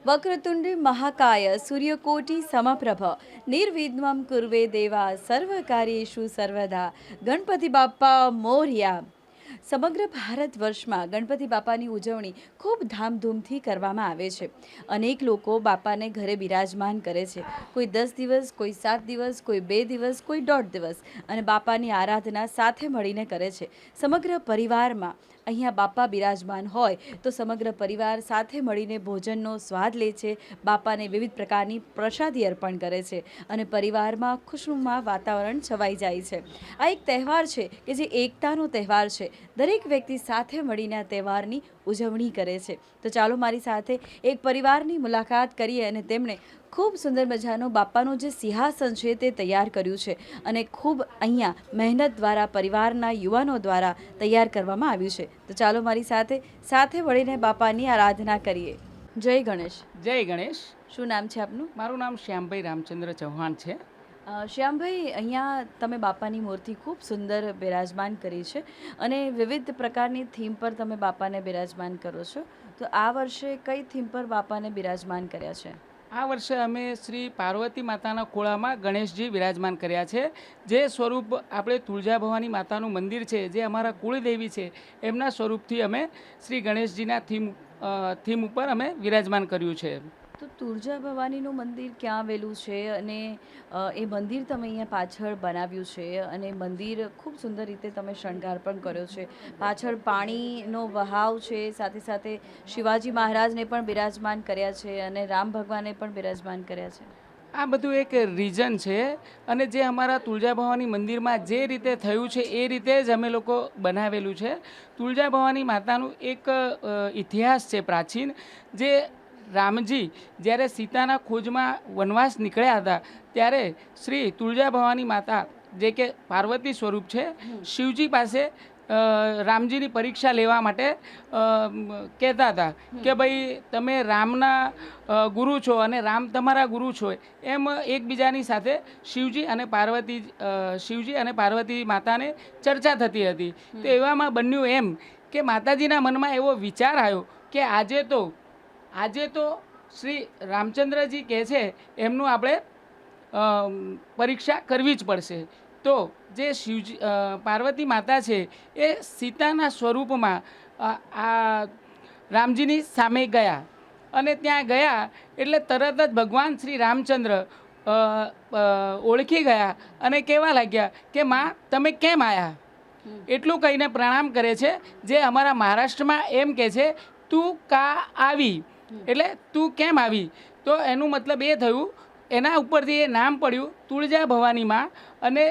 વક્રતુંડ મહાકાય સૂર્યકોટિ સમપ્રભ નિર્વિઘ્નમ કુર્વે દેવા સર્વકાર્યેષુ સર્વદા ગણપતિ બાપ્પા મોર્યા. સમગ્ર ભારત વર્ષમાં ગણપતિ બાપાની ઉજવણી ખૂબ ધામધૂમથી કરવામાં આવે છે. અનેક લોકો બાપાને ઘરે બિરાજમાન કરે છે. કોઈ 10 દિવસ, કોઈ 7 દિવસ, કોઈ 2 દિવસ, કોઈ 1.5 દિવસ અને બાપાની આરાધના સાથે મળીને કરે છે. સમગ્ર પરિવારમાં અહીંયા બાપા બિરાજમાન હોય તો સમગ્ર પરિવાર સાથે મળીને ભોજનનો સ્વાદ લે છે. બાપાને વિવિધ પ્રકારની પ્રસાદી અર્પણ કરે છે અને પરિવારમાં ખુશનુમા વાતાવરણ છવાઈ જાય છે. આ એક તહેવાર છે કે જે એકતાનો તહેવાર છે. દરેક વ્યક્તિ સાથે મળીને આ તહેવારની ઉજવણી કરે છે. તો ચાલો મારી સાથે એક પરિવારની મુલાકાત કરીએ અને તેમણે ખૂબ સુંદર મજાનું બાપાનું જે સિંહાસન છે તે તૈયાર કર્યું છે અને ખૂબ અહીંયા મહેનત દ્વારા પરિવારના યુવાનો દ્વારા તૈયાર કરવામાં આવ્યું છે. તો ચાલો મારી સાથે મળીને બાપાની આરાધના કરીએ. જય ગણેશ. જય ગણેશ. શું નામ છે આપનું? મારું નામ શ્યામભાઈ રામચંદ્ર ચૌહાણ છે. શ્યામભાઈ, અહીંયા તમે બાપાની મૂર્તિ ખૂબ સુંદર બિરાજમાન કરી છે અને વિવિધ પ્રકારની થીમ પર તમે બાપાને બિરાજમાન કરો છો. તો આ વર્ષે કઈ થીમ પર બાપાને બિરાજમાન કર્યા છે? આ વર્ષે અમે શ્રી પાર્વતી માતાના ખોળામાં ગણેશજી બિરાજમાન કર્યા છે. જે સ્વરૂપ આપણે તુળજા ભવાની માતાનું મંદિર છે, જે અમારા કુળદેવી છે, એમના સ્વરૂપથી અમે શ્રી ગણેશજીના થીમ ઉપર અમે બિરાજમાન કર્યું છે. તો તુળજા ભવાનીનું મંદિર ક્યાં આવેલું છે અને એ મંદિર તમે અહીંયા પાછળ બનાવ્યું છે અને મંદિર ખૂબ સુંદર રીતે તમે શણગાર પણ કર્યો છે. પાછળ પાણીનો વહાવ છે, સાથે સાથે શિવાજી મહારાજને પણ બિરાજમાન કર્યા છે અને રામ ભગવાનને પણ બિરાજમાન કર્યા છે. આ બધું એક રીઝન છે અને જે અમારા તુળજા ભવાની મંદિરમાં જે રીતે થયું છે એ રીતે જ અમે લોકો બનાવેલું છે. તુળજા ભવાની માતાનું એક ઇતિહાસ છે પ્રાચીન. જે રામજી જ્યારે સીતાના ખોજમાં વનવાસ નીકળ્યા હતા ત્યારે શ્રી તુળજા ભવાની માતા, જે કે પાર્વતી સ્વરૂપ છે, શિવજી પાસે રામજીની પરીક્ષા લેવા માટે કહેતા હતા કે ભાઈ તમે રામના ગુરુ છો અને રામ તમારા ગુરુ છો. એમ એકબીજાની સાથે શિવજી અને પાર્વતી માતાને ચર્ચા થતી હતી. તો એવામાં બન્યું એમ કે માતાજીના મનમાં એવો વિચાર આવ્યો કે આજે તો શ્રી રામચંદ્રજી કહે છે એમનું આપણે પરીક્ષા કરવી જ પડશે. તો જે પાર્વતી માતા છે એ સીતાના સ્વરૂપમાં આ રામજીની સામે ગયા અને ત્યાં ગયા એટલે તરત જ ભગવાન શ્રી રામચંદ્ર ઓળખી ગયા અને કહેવા લાગ્યા કે માં તમે કેમ આવ્યા. એટલું કહીને પ્રણામ કરે છે. જે અમારા મહારાષ્ટ્રમાં એમ કહે છે તું કા આવી, એટલે તું કેમ આવી. તો એનું મતલબ એ થયું, એના ઉપરથી એ નામ પડ્યું તુળજા ભવાની માં. અને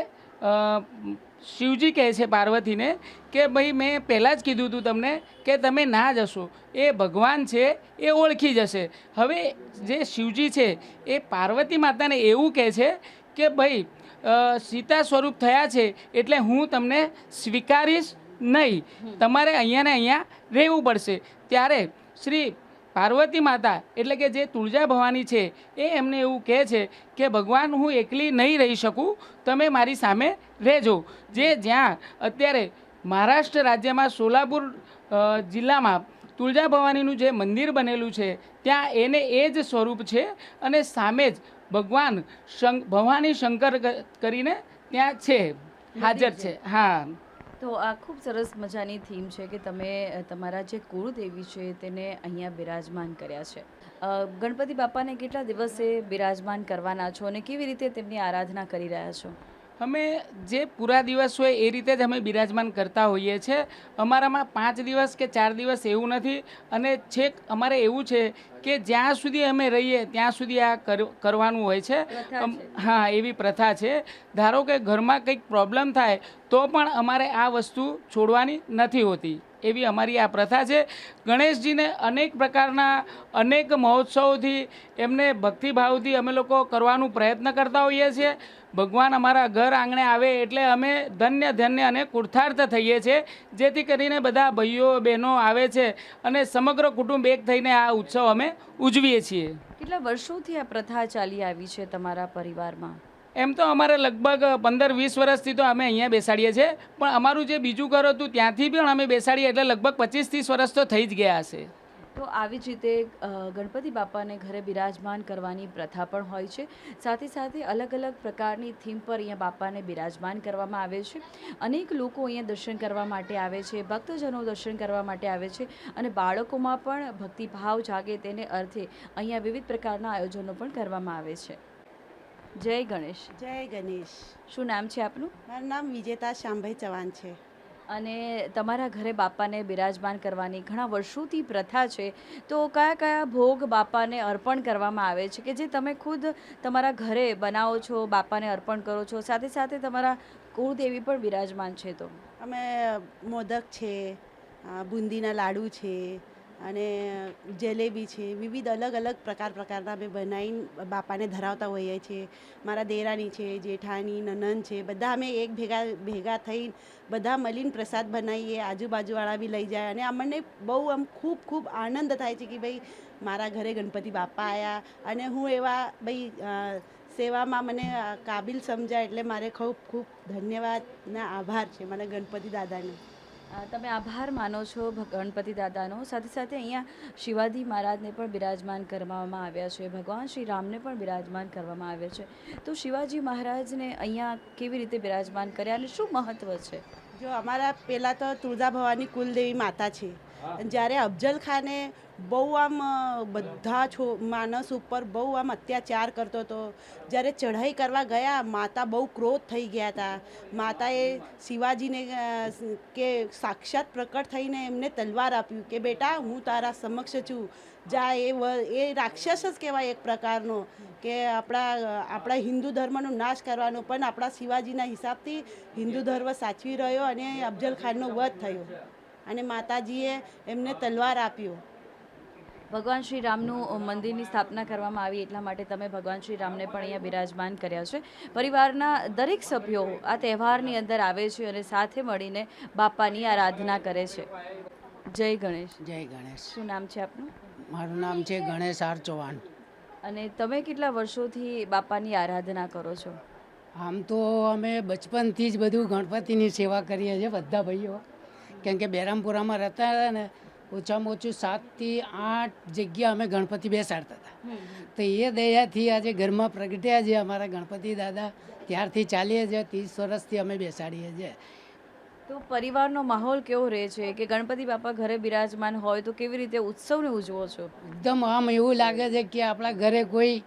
શિવજી કહે છે પાર્વતીને કે ભાઈ મેં પહેલાં જ કીધું હતું તમને કે તમે ના જશો, એ ભગવાન છે એ ઓળખી જશે. હવે જે શિવજી છે એ પાર્વતી માતાને એવું કહે છે કે ભાઈ સીતા સ્વરૂપ થયા છે એટલે હું તમને સ્વીકારીશ નહીં, તમારે અહીંયા ને અહીંયા રહેવું પડશે. ત્યારે શ્રી પાર્વતી માતા એટલે કે જે તુળજા ભવાની છે એ એમને એવું કહે છે કે ભગવાન હું એકલી નહીં રહી શકું, તમે મારી સામે રહેજો. જ્યાં અત્યારે મહારાષ્ટ્ર રાજ્યમાં સોલાપુર જિલ્લામાં તુળજા ભવાનીનું જે મંદિર બનેલું છે ત્યાં એને એ જ સ્વરૂપ છે અને સામે જ ભગવાન ભવાની શંકર કરીને ત્યાં છે, હાજર છે. હા. તો આ ખૂબ સરસ મજાની થીમ છે કે તમે તમારા જે કુળદેવી છે તેને અહીંયા બિરાજમાન કર્યા છે. ગણપતિ બાપાને કેટલા દિવસે બિરાજમાન કરવાના છો અને કેવી રીતે તેમની આરાધના કરી રહ્યા છો? અમે જે પૂરા દિવસ હોય એ રીતે જ અમે બિરાજમાન કરતા હોઈએ છીએ. અમારામાં 5 દિવસ કે 4 દિવસ એવું નથી. અને છેક અમારે એવું છે કે જ્યાં સુધી અમે રહીએ ત્યાં સુધી આ કરવાનું હોય છે. હા, એવી પ્રથા છે. ધારો કે ઘરમાં કંઈક પ્રોબ્લેમ થાય તો પણ અમારે આ વસ્તુ છોડવાની નથી હોતી, એવી અમારી આ પ્રથા છે. ગણેશજીને અનેક પ્રકારના અનેક મહોત્સવોથી એમને ભક્તિભાવથી અમે લોકો કરવાનું પ્રયત્ન કરતા હોઈએ છીએ. ભગવાન અમારા ઘર આંગણે આવે એટલે અમે ધન્ય અને કૃતાર્થ થઈએ છીએ. જેથી કરીને બધા ભાઈઓ બહેનો આવે છે અને સમગ્ર કુટુંબ એક થઈને આ ઉત્સવ અમે ઉજવીએ છીએ. કેટલા વર્ષોથી આ પ્રથા ચાલી આવી છે તમારા પરિવારમાં? એમ તો અમારે લગભગ 15-20 વર્ષથી તો અમે અહીંયા બેસાડીએ છીએ, પણ અમારું જે બીજું ઘર હતું ત્યાંથી પણ અમે બેસાડીએ એટલે લગભગ 25-30 વર્ષ તો થઈ જ ગયા હશે. તો આવી જ રીતે ગણપતિ બાપાને ઘરે બિરાજમાન કરવાની પ્રથા પણ હોય છે. સાથે સાથે અલગ અલગ પ્રકારની થીમ પર અહીંયા બાપાને બિરાજમાન કરવામાં આવે છે. અનેક લોકો અહીંયા દર્શન કરવા માટે આવે છે, ભક્તજનો દર્શન કરવા માટે આવે છે અને બાળકોમાં પણ ભક્તિભાવ જાગે તેને અર્થે અહીંયા વિવિધ પ્રકારના આયોજનો પણ કરવામાં આવે છે. જય ગણેશ. જય ગણેશ. શું નામ છે આપનું? મારું નામ વિજેતા શ્યામભાઈ ચૌહાણ છે. અને તમારા ઘરે બાપાને બિરાજમાન કરવાની ઘણા વર્ષોથી પ્રથા છે, તો કયા કયા ભોગ બાપાને અર્પણ કરવામાં આવે છે કે જે તમે ખુદ તમારા ઘરે બનાવો છો, બાપાને અર્પણ કરો છો? સાથે સાથે તમારા કુળદેવી પણ બિરાજમાન છે, તો અમે મોદક છે, બુંદીના લાડુ છે અને જલેબી છે, વિવિધ અલગ અલગ પ્રકારના અમે બનાવીને બાપાને ધરાવતા હોઈએ છીએ. મારા દેરાણી છે, જેઠાણી, નનંદ છે, બધા અમે એક ભેગા થઈ બધા મળીને પ્રસાદ બનાવીએ. આજુબાજુવાળા બી લઈ જાય અને અમને બહુ આમ ખૂબ આનંદ થાય છે કે ભાઈ મારા ઘરે ગણપતિ બાપા આવ્યા અને હું એવા ભાઈ સેવામાં મને કાબિલ સમજાય એટલે મારે ખૂબ ધન્યવાદ ને આભાર છે મને ગણપતિ દાદાને. તમે આભાર માનો છો ગણપતિ દાદાનો. સાથે સાથે અહીંયા શિવાજી મહારાજને પણ બિરાજમાન કરવામાં આવ્યા છે, ભગવાન શ્રી રામને પણ બિરાજમાન કરવામાં આવ્યા છે. તો શિવાજી મહારાજને અહીંયા કેવી રીતે બિરાજમાન કર્યા અને શું મહત્વ છે? જો અમારા પહેલાં તો તુળજા ભવાની કુલદેવી માતા છે. જ્યારે અફજલ ખાને બહુ આમ બધા માણસ ઉપર બહુ આમ અત્યાચાર કરતો હતો. જ્યારે ચઢાઈ કરવા ગયા માતા બહુ ક્રોધ થઈ ગયા હતા. માતાએ શિવાજીને કે સાક્ષાત પ્રકટ થઈને એમને તલવાર આપ્યું કે બેટા હું તારા સમક્ષ છું, જા. એ રાક્ષસ જ કહેવાય એક પ્રકારનો કે આપણા હિન્દુ ધર્મનો નાશ કરવાનો, પણ આપણા શિવાજીના હિસાબથી હિન્દુ ધર્મ સાચવી રહ્યો અને અફજલ ખાનનો વધ થયો અને માતાજીએ એમને તલવાર આપ્યો. ભગવાન શ્રી રામનું મંદિરની સ્થાપના કરવામાં આવી એટલા માટે તમે ભગવાન શ્રી રામને પણ અહીંયા બિરાજમાન કર્યા છે. પરિવારના દરેક સભ્યો આ તહેવારની અંદર આવે છે અને સાથે મળીને બાપાની આરાધના કરે છે. જય ગણેશ. જય ગણેશ. શું નામ છે આપનું? મારું નામ છે ગણેશ આર ચૌહાણ. અને તમે કેટલા વર્ષોથી બાપાની આરાધના કરો છો? આમ તો અમે બચપનથી જ બધું ગણપતિની સેવા કરીએ છીએ બધા ભાઈઓ, કેમ કે બેરામપુરામાં રહેતા હતા ને, ઓછામાં ઓછું 7 થી 8 જગ્યા અમે ગણપતિ બેસાડતા હતા. તો એ દયાથી આજે ઘરમાં પ્રગટ્યા છે અમારા ગણપતિ દાદા, ત્યારથી ચાલીએ છીએ. 30 વર્ષથી અમે બેસાડીએ છીએ. તો પરિવારનો માહોલ કેવો રહે છે કે ગણપતિ બાપા ઘરે બિરાજમાન હોય તો કેવી રીતે ઉત્સવને ઉજવો છો? એકદમ આમ એવું લાગે છે કે આપણા ઘરે કોઈ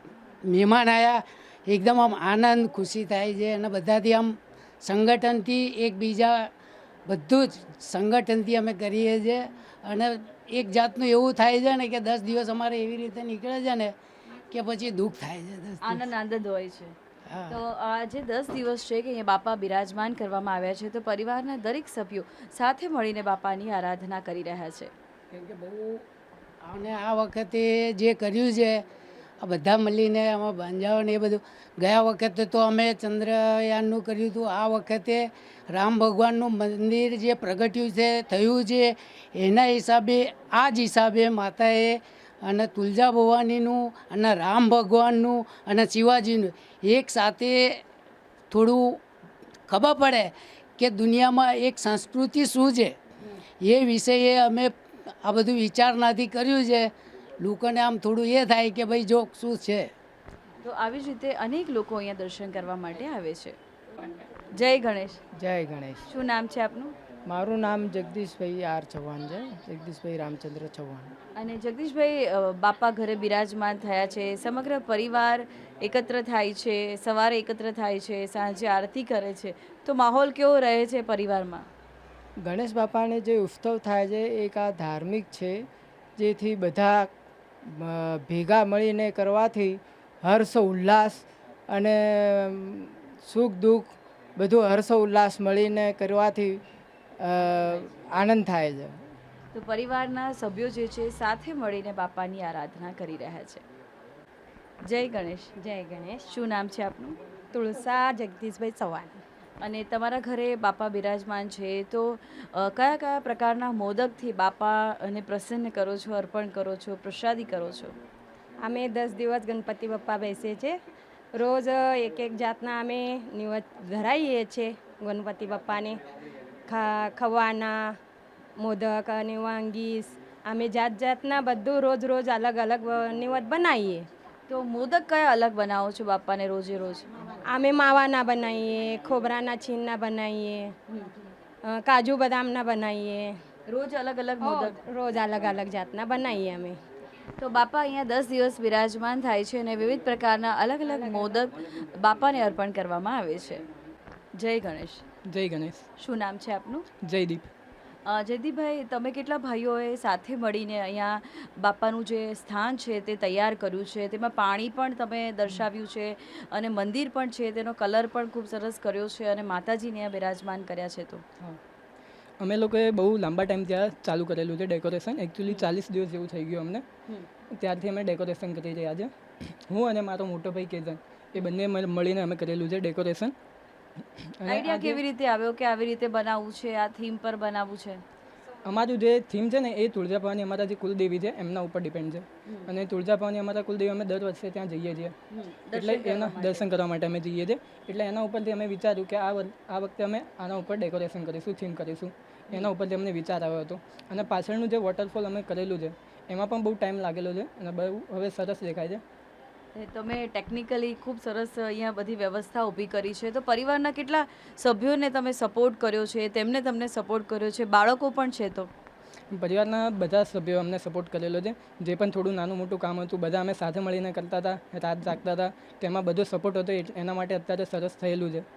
મહેમાન આવ્યા, એકદમ આમ આનંદ ખુશી થાય છે અને બધાથી આમ સંગઠનથી એકબીજા બધું જ સંગઠનથી અમે કરીએ છીએ. અને એક જાતનું એવું થાય છે ને કે 10 દિવસ અમારે એવી રીતે નીકળે છે ને કે પછી દુઃખ થાય છે. આનંદ હોય છે. તો આ જે 10 દિવસ છે કે અહીંયા બાપા બિરાજમાન કરવામાં આવ્યા છે, તો પરિવારના દરેક સભ્યો સાથે મળીને બાપાની આરાધના કરી રહ્યા છે. કેમ કે બહુ અને આ વખતે જે કર્યું છે આ બધા મળીને આમાં બાંજાઓ ને એ બધું, ગયા વખતે તો અમે ચંદ્રયાનનું કર્યું હતું. આ વખતે રામ ભગવાનનું મંદિર જે પ્રગટ્યું છે થયું છે એના હિસાબે, આ જ હિસાબે માતાએ અને તુલજા ભવાનીનું અને રામ ભગવાનનું અને શિવાજીનું એક સાથે થોડું ખબર પડે કે દુનિયામાં એક સંસ્કૃતિ શું છે એ વિષયે અમે આ બધું વિચારણાથી કર્યું છે. લોકોને આમ થોડું એ થાય કે ભાઈ જો શું છે. તો આવી જ રીતે અનેક લોકો અહીંયા દર્શન કરવા માટે આવે છે. જય ગણેશ. જય ગણેશ. શું નામ છે આપનું? મારું નામ જગદીશભાઈ આર ચૌહાણ છે, જગદીશભાઈ રામચંદ્ર ચૌહાણ. અને જગદીશભાઈ, બાપા ઘરે બિરાજમાન થયા છે, સમગ્ર પરિવાર એકત્ર થાય છે, સવારે એકત્ર થાય છે, સાંજે આરતી કરે છે, તો માહોલ કેવો રહે છે પરિવારમાં? ગણેશ બાપાને જે ઉત્સવ થાય છે એક આ ધાર્મિક છે, જેથી બધા ભેગા મળીને કરવાથી હર્ષ ઉલ્લાસ અને સુખ દુઃખ બધું હર્ષ ઉલ્લાસ મળીને કરવાથી આનંદ થાય છે. તો પરિવારના સભ્યો જે છે સાથે મળીને બાપાની આરાધના કરી રહ્યા છે. જય ગણેશ. જય ગણેશ. શું નામ છે આપનું? તુલસા જગદીશભાઈ ચૌહાણ. અને તમારા ઘરે બાપા બિરાજમાન છે, તો કયા કયા પ્રકારના મોદકથી બાપાને પ્રસન્ન કરો છો, અર્પણ કરો છો, પ્રસાદી કરો છો? અમે 10 દિવસ ગણપતિ બાપ્પા બેસીએ છીએ. રોજ એક જાતના અમે નિવેદ ધરાવીએ છીએ ગણપતિ બાપ્પાને. ખવાના મોદક અને વાંગીસ અમે જાત જાતના બધું રોજ રોજ અલગ અલગ નિવત બનાવીએ. તો મોદક કયા અલગ બનાવો છો બાપાને રોજે રોજ? અમે માવાના બનાવીએ, ખોબરાના છીણના બનાવીએ, કાજુ બદામના બનાવીએ. રોજ અલગ અલગ મોદક. રોજ અલગ અલગ જાતના બનાવીએ અમે. તો બાપા અહીંયા 10 દિવસ બિરાજમાન થાય છે અને વિવિધ પ્રકારના અલગ અલગ મોદક બાપાને અર્પણ કરવામાં આવે છે. જય ગણેશ. જય ગણેશ. શું નામ છે આપનું? જયદીપ. જયદીપભાઈ, તમે કેટલા ભાઈઓએ સાથે મળીને અહીંયા બાપાનું જે સ્થાન છે તે તૈયાર કર્યું છે, તેમાં પાણી પણ તમે દર્શાવ્યું છે અને મંદિર પણ છે, તેનો કલર પણ ખૂબ સરસ કર્યો છે અને માતાજીને અહીંયા બિરાજમાન કર્યા છે. તો અમે લોકોએ બહુ લાંબા ટાઈમ ત્યાં ચાલુ કરેલું છે ડેકોરેશન. એકચ્યુઅલી 40 દિવસ જેવું થઈ ગયું અમને. ત્યારથી અમે ડેકોરેશન કરી રહ્યા છે. હું અને મારો મોટો ભાઈ કેતન, એ બંને મળીને અમે કરેલું છે ડેકોરેશન. આઈડિયા કેવી રીતે આવ્યો કે આવી રીતે બનાવવું છે, આ થીમ પર બનાવવું છે? અમારું જે થીમ છે ને એ તુળજા ભવાની અમારા જે કુલદેવી છે એમના ઉપર ડિપેન્ડ છે. અને તુળજા ભવાની અમારા કુલદેવી અમે દર વર્ષે ત્યાં જઈએ છીએ, એટલે એના દર્શન કરવા માટે અમે જઈએ છીએ. એટલે એના ઉપરથી અમે વિચાર્યું કે આ વખતે અમે આના ઉપર ડેકોરેશન કરીશું, થીમ કરીશું. એના ઉપરથી અમને વિચાર આવ્યો હતો. અને પાછળનું જે વોટરફોલ અમે કરેલું છે એમાં પણ બહુ ટાઈમ લાગેલો છે અને બહુ હવે સરસ દેખાય છે. તમે ટેકનિકલી ખૂબ સરસ અહીંયા બધી વ્યવસ્થા ઊભી કરી છે. તો પરિવારના કેટલા સભ્યોને તમે સપોર્ટ કર્યો છે, તેમને તમને સપોર્ટ કર્યો છે? બાળકો પણ છે? તો પરિવારના બધા સભ્યો અમને સપોર્ટ કરેલો છે. જે પણ થોડું નાનું મોટું કામ હતું બધા અમે સાથે મળીને કરતા હતા, રાત જાગતા હતા. તેમાં બધો સપોર્ટ હતો, એના માટે અત્યારે સરસ થયેલું છે.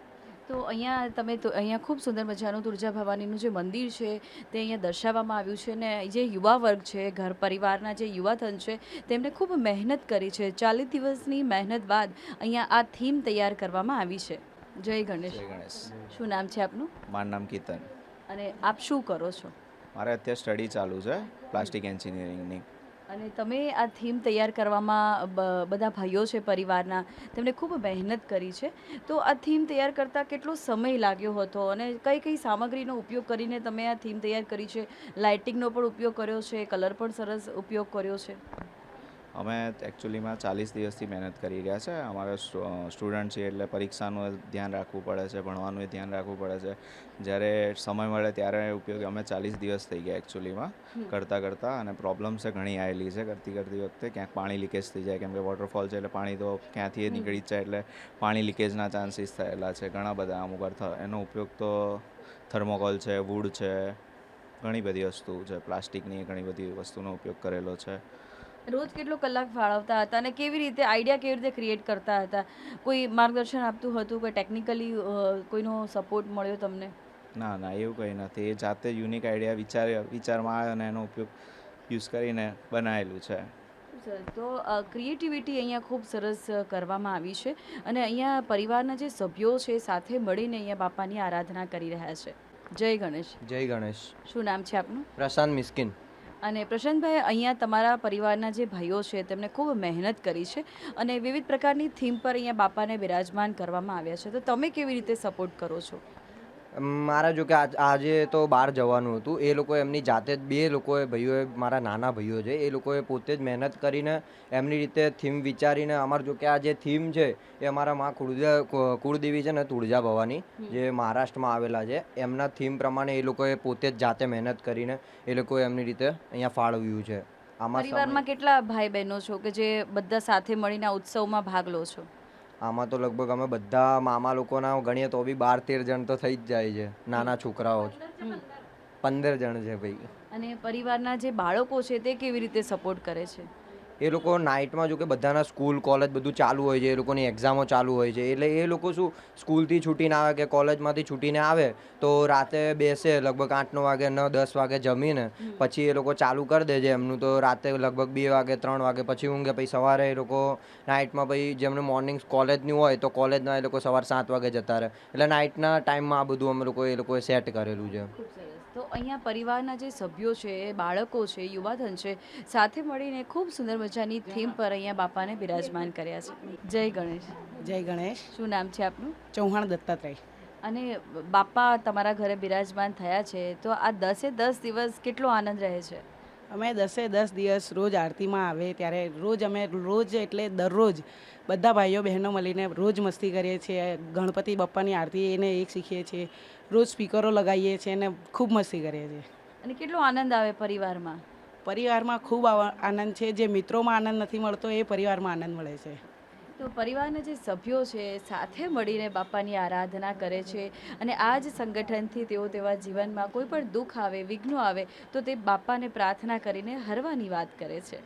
તો અહીંયા તમે તો અહીંયા ખૂબ સુંદર મજાનું તુળજા ભવાનીનું જે મંદિર છે તે અહીંયા દર્શાવવામાં આવ્યું છે. ને જે યુવા વર્ગ છે, ઘર પરિવારના જે યુવાધન છે, તેમણે ખૂબ મહેનત કરી છે. 40 દિવસની મહેનત બાદ અહીંયા આ થીમ તૈયાર કરવામાં આવી છે. જય ગણેશ. જય ગણેશ. શું નામ છે આપનું? મારું નામ કીર્તન. અને આપ શું કરો છો? મારે અત્યારે સ્ટડી ચાલુ છે પ્લાસ્ટિક એન્જિનિયરિંગની. અને તમે આ થીમ તૈયાર કરવામાં બધા ભાઈઓ છે પરિવારના, તેમણે ખૂબ મહેનત કરી છે. તો આ થીમ તૈયાર કરતાં કેટલો સમય લાગ્યો હતો અને કઈ કઈ સામગ્રીનો ઉપયોગ કરીને તમે આ થીમ તૈયાર કરી છે? લાઇટિંગનો પણ ઉપયોગ કર્યો છે, કલર પણ સરસ ઉપયોગ કર્યો છે. અમે એકચ્યુઅલીમાં 40 દિવસથી મહેનત કરી રહ્યા છે. અમારે સ્ટુડન્ટ છીએ એટલે પરીક્ષાનું ધ્યાન રાખવું પડે છે, ભણવાનું ધ્યાન રાખવું પડે છે. જ્યારે સમય મળે ત્યારે ઉપયોગ અમે 40 દિવસ થઈ ગયા એકચ્યુઅલીમાં કરતાં. અને પ્રોબ્લેમ્સ ઘણી આવેલી છે કરતી વખતે. ક્યાંક પાણી લીકેજ થઈ જાય, કેમ કે વોટરફોલ છે એટલે પાણી તો ક્યાંથી નીકળી જ જાય, એટલે પાણી લીકેજના ચાન્સીસ થયેલા છે ઘણા બધા. અમુક વાર એનો ઉપયોગ તો થર્મોકોલ છે, વુડ છે, ઘણી બધી વસ્તુ છે, પ્લાસ્ટિકની ઘણી બધી વસ્તુનો ઉપયોગ કરેલો છે. રોજ કેટલો કલાક ફાળવતા હતા અને કેવી રીતે આઈડિયા કેવી રીતે ક્રિએટ કરતા હતા? કોઈ માર્ગદર્શન આપતું હતું? કોઈ ટેકનિકલી કોઈનો સપોર્ટ મળ્યો તમને? ના એવું કંઈ નથી. એ જાતે યુનિક આઈડિયા વિચારમાં આવે અને એનો ઉપયોગ યુઝ કરીને બનાવેલું છે. તો ક્રિએટિવિટી અહીંયા ખૂબ સરસ કરવામાં આવી છે અને અહીંયા પરિવારના જે સભ્યો છે સાથે મળીને અહીંયા બાપાની આરાધના કરી રહ્યા છે. જય ગણેશ. જય ગણેશ. શું નામ છે આપનું? પ્રશાંત મિસ્કિન. અને પ્રશાંતભાઈ, અહીંયા તમારા પરિવારના જે ભાઈઓ છે તેમણે ખૂબ મહેનત કરી છે અને વિવિધ પ્રકારની થીમ પર અહીંયા બાપાને બિરાજમાન કરવામાં આવ્યા છે. તો તમે કેવી રીતે સપોર્ટ કરો છો? મારા જો કે આજે તો બહાર જવાનું હતું, એ લોકો એમની જાતે જ બે લોકોએ ભાઈઓએ, મારા નાના ભાઈઓ છે, એ લોકોએ પોતે જ મહેનત કરીને એમની રીતે થીમ વિચારીને, અમારું જો કે આ જે થીમ છે એ અમારા માં કુળદેવી છે ને તુળજા ભવાની, જે મહારાષ્ટ્રમાં આવેલા છે, એમના થીમ પ્રમાણે એ લોકોએ પોતે જ જાતે મહેનત કરીને એ લોકોએ એમની રીતે અહીંયા ફાળવ્યું છે. પરિવારમાં કેટલા ભાઈ બહેનો છો કે જે બધા સાથે મળીને આ ઉત્સવમાં ભાગ લો છો? આમાં તો લગભગ અમે બધા મામા લોકોના ગણીએ તો બી 12-13 જણ તો થઈ જ જાય છે. નાના છોકરાઓ 15 જણ છે ભાઈ. અને પરિવારના જે બાળકો છે તે કેવી રીતે સપોર્ટ કરે છે? એ લોકો નાઇટમાં જો કે બધાના સ્કૂલ કોલેજ બધું ચાલુ હોય છે, એ લોકોની એક્ઝામો ચાલુ હોય છે, એટલે એ લોકો શું સ્કૂલથી છૂટીને આવે કે કોલેજમાંથી છૂટીને આવે તો રાતે બેસે લગભગ 8-9 વાગે, 9-10 વાગે જમીને પછી એ લોકો ચાલુ કરી દે છે એમનું. તો રાતે લગભગ 2 વાગે 3 વાગે પછી ઊંઘે. પછી સવારે એ લોકો નાઇટમાં પછી જેમને મોર્નિંગ કોલેજની હોય તો કોલેજના એ લોકો સવારે 7 વાગે જતા રહે. એટલે નાઇટના ટાઈમમાં આ બધું એ લોકોએ સેટ કરેલું છે. તો અહીંયા પરિવારના જે સભ્યો છે, બાળકો છે, યુવાધન છે, સાથે મળીને ખૂબ સુંદર મજાની થીમ પર અહીંયા બાપાને બિરાજમાન કર્યા છે. જય ગણેશ. જય ગણેશ. શું નામ છે આપનું? ચૌહાણ દત્તાત્રેય. અને બાપા તમારા ઘરે બિરાજમાન થયા છે, તો આ 10 દિવસ કેટલો આનંદ રહે છે? અમે 10 દિવસ રોજ આરતીમાં આવે ત્યારે રોજ એટલે દરરોજ બધા ભાઈઓ બહેનો મળીને રોજ મસ્તી કરીએ છીએ. ગણપતિ બાપ્પાની આરતી એને એક શીખીએ છીએ, રોજ સ્પીકરો લગાવીએ છીએ અને ખૂબ મસ્તી કરીએ છીએ. અને કેટલો આનંદ આવે પરિવારમાં? પરિવારમાં ખૂબ આનંદ છે. જે મિત્રોમાં આનંદ નથી મળતો એ પરિવારમાં આનંદ મળે છે. તો પરિવારના જે સભ્યો છે સાથે મળીને બાપાની આરાધના કરે છે અને આ જ સંગઠનથી તેઓ તેવા જીવનમાં કોઈ પણ દુઃખ આવે, વિઘ્નો આવે તો તે બાપાને પ્રાર્થના કરીને હરવાની વાત કરે છે.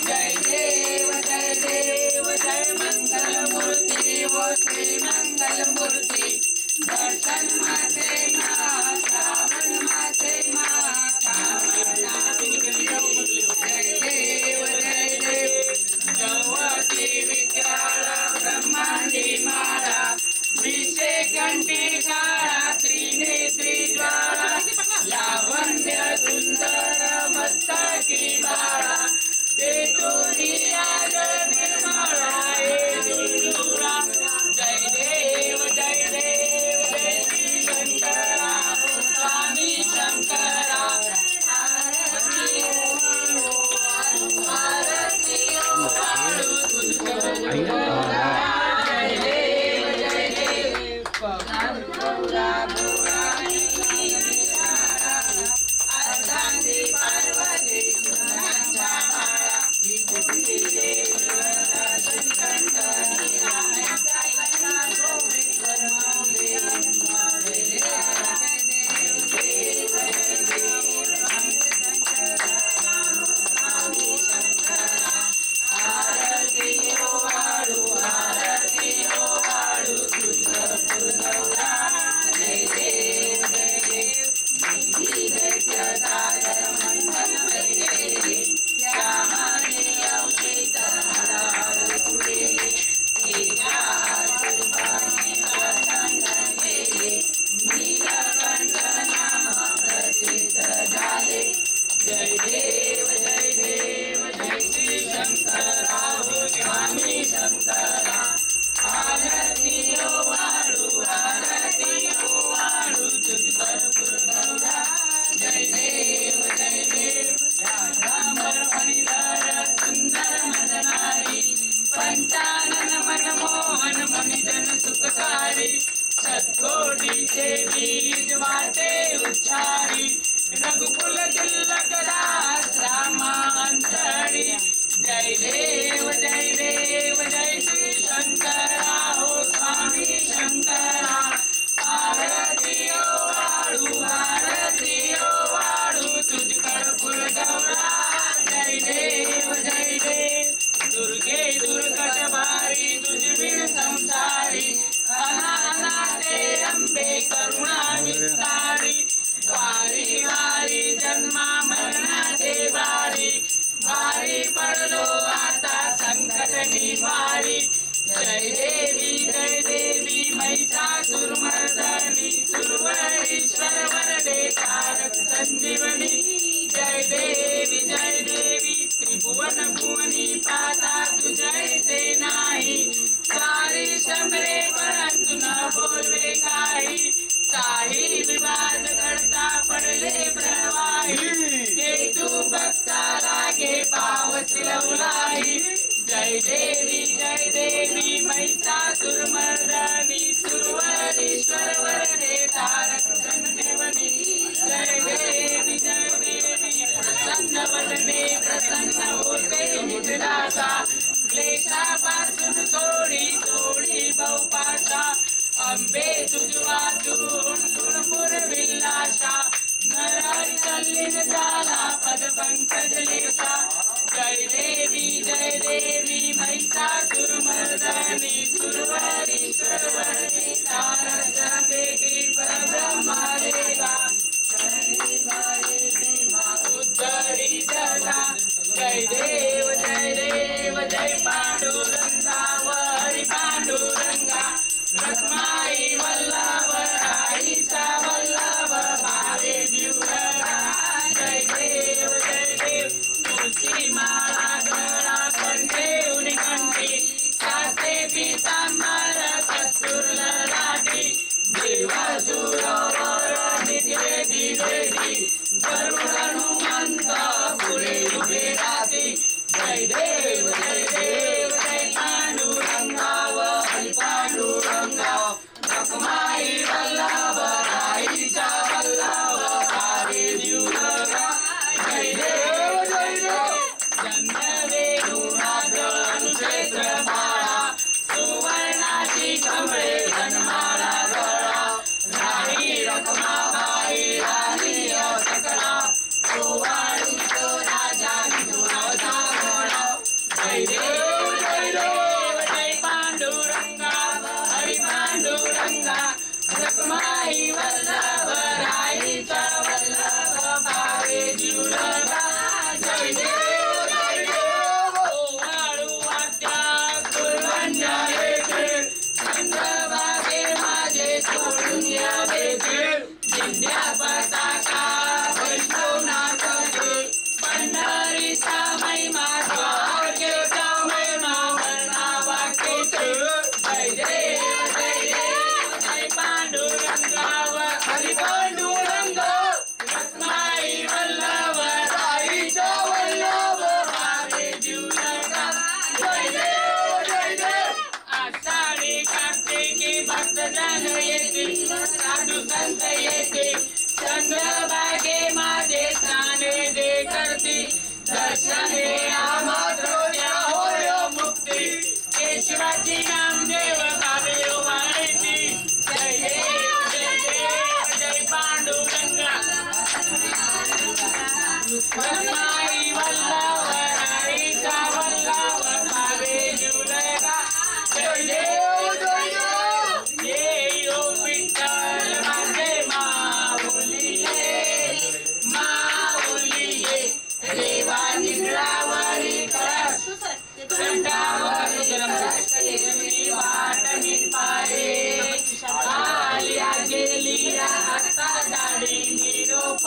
જય દેવ જય બોલવે કાહી શાહી વિવાદ કરતા પડલે પ્રવાહી કે તું ભક્તા લાગે પાવ સિલવલાહી જય દેવી મહિષાસુરમર્દની સુરવરીશ્વર વરદે તારક સંદેવની જય દેવી પ્રસન્ન વદને પ્રસન્ન હોતે નિજદાસા ક્લેશા પાસુન છોડી બહુ પાશા અંબે તુજવા તુર વિલાસા નર ચલિન જાલા પદ પંકજ લેશા જય દેવી મહિષાસુરમર્દની સુરવરીશ્વર વરદે તારક સંદેવી પરબ્રહ્મા દેવા ઉદ્ધરી જલા જય દેવ જય પાંડુરંગા વરી પાંડુરંગા રખમાઈ વલ્લભ રાઈ ચા વલ્લભ ભાવે જીવરા જય દેવ તુલસી માળા ગળા કંઠે ઉનિકંઠી સાસે પીતાંબર કસ્તુર લલાટી દેવાસુરો નિત્ય દિવેદી ગરુડ હનુમંત પુરે ઉભે રાતી જય દેવ જય પાંડુરંગા વરી પાંડુરંગા રખમાઈ વલ્લભ રાઈ ચા વલ્લભ ભાવે જીવરા જય દેવ જન્મવેણુનાદ અનુક્ષેત્ર માળા સુવર્ણાથી કમળે ધનમાળા ગળા રાણી રખમાબાઈ રાણી અસકલા ગોવાળું તો રાજાની ધોળા મોળા જય દેવ જય પાંડુરંગા હરિ પાંડુરંગા રખમાઈ વલ્લભ રાઈ ચા વલ્લભ ભાવે જીવરા જય દેવ ગોવાળું વાટ્યા કુરવન્ય એકે ચંદ્રભાગે માજે સોળુન્ય બેકે જિંદ્યા પતાકા વૈષ્ણવના સજે પંઢરી સામયમાં દ્વારકે સામયમાં વર્ણાવા કેતે જય પાંડુરંગા હરિ પાંડુરંગા રખમાઈ વલ્લભ રાઈ ચા વલ્લભ ભાવે જીવરા જય દેવ આષાઢી કાર્તિકી ભક્તજન એકી સાધુ સંત એકી ચંદ્રભાગે માજે સ્નાને દે કરતી દર્શને આ માત્ર ત્યાં હોય મુક્તિ કેશવાજી નામ દેવ ભાવ્યો માહિતી જય પાંડુરંગા રખમાઈ વલ્લભ રાઈ ચા વલ્લભ ભાવે જીવરા જય દેવ યો વિઠ્ઠલ માતે માઉલીએ રેવા નિદ્રાવરી કળશ કંઠાવરી જન્મની વાટ નિપારે આલિયા જેલિયા હતા જાડી નિરોપ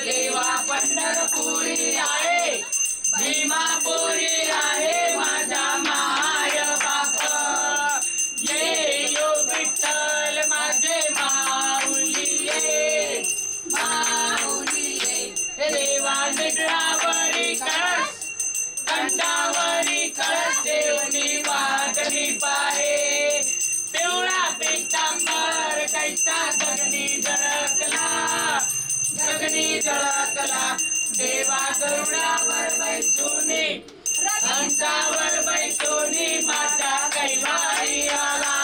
દેવા પંઢરપુરી આએ ભીમાપુરી આએ माझा माय बाप ये यो विठ्ठल माझे माऊली देवा निद्रावरी कळस कंठावरी कळस देवनी वाटणी पाहे पिवळा पीतांबर कैसा गगनी झळकला देवा गरुडावर बैसूनी हंसावर बैसोनी माझा कैवारी आला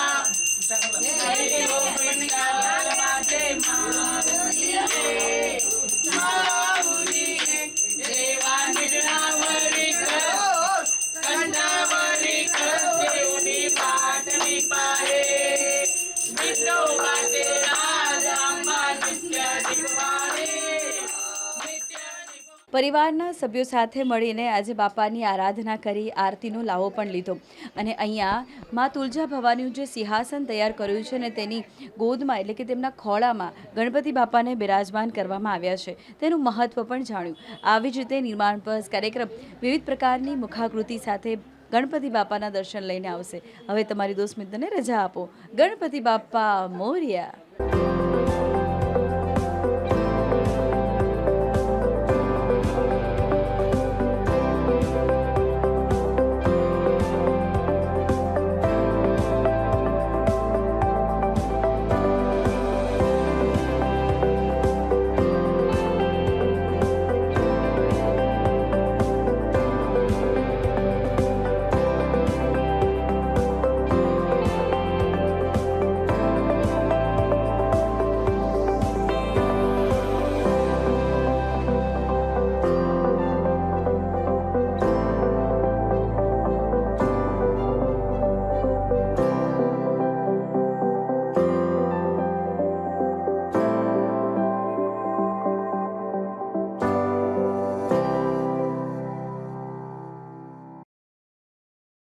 माझे माऊली देवा निधनावरी कंठावरी देवनी पाटणी पाहे विठोबाचे राज आंबा नित्य दिवाळे પરિવારના સભ્યો સાથે મળીને આજે બાપાની આરાધના કરી આરતીનો લાવો પણ લીધો અને અહીંયા મા તુલજા ભવાનીનું જે સિંહાસન તૈયાર કર્યું છે ને તેની ગોદમાં એટલે કે તેમના ખોળામાં ગણપતિ બાપાને બિરાજમાન કરવામાં આવ્યા છે તેનું મહત્ત્વ પણ જાણ્યું. આવી જ રીતે નિર્માણ પર્સ કાર્યક્રમ વિવિધ પ્રકારની મુખાકૃતિ સાથે ગણપતિ બાપાના દર્શન લઈને આવશે. હવે તમારી દોસ્ત મિત્રને રજા આપો. ગણપતિ બાપ્પા મોર્યા.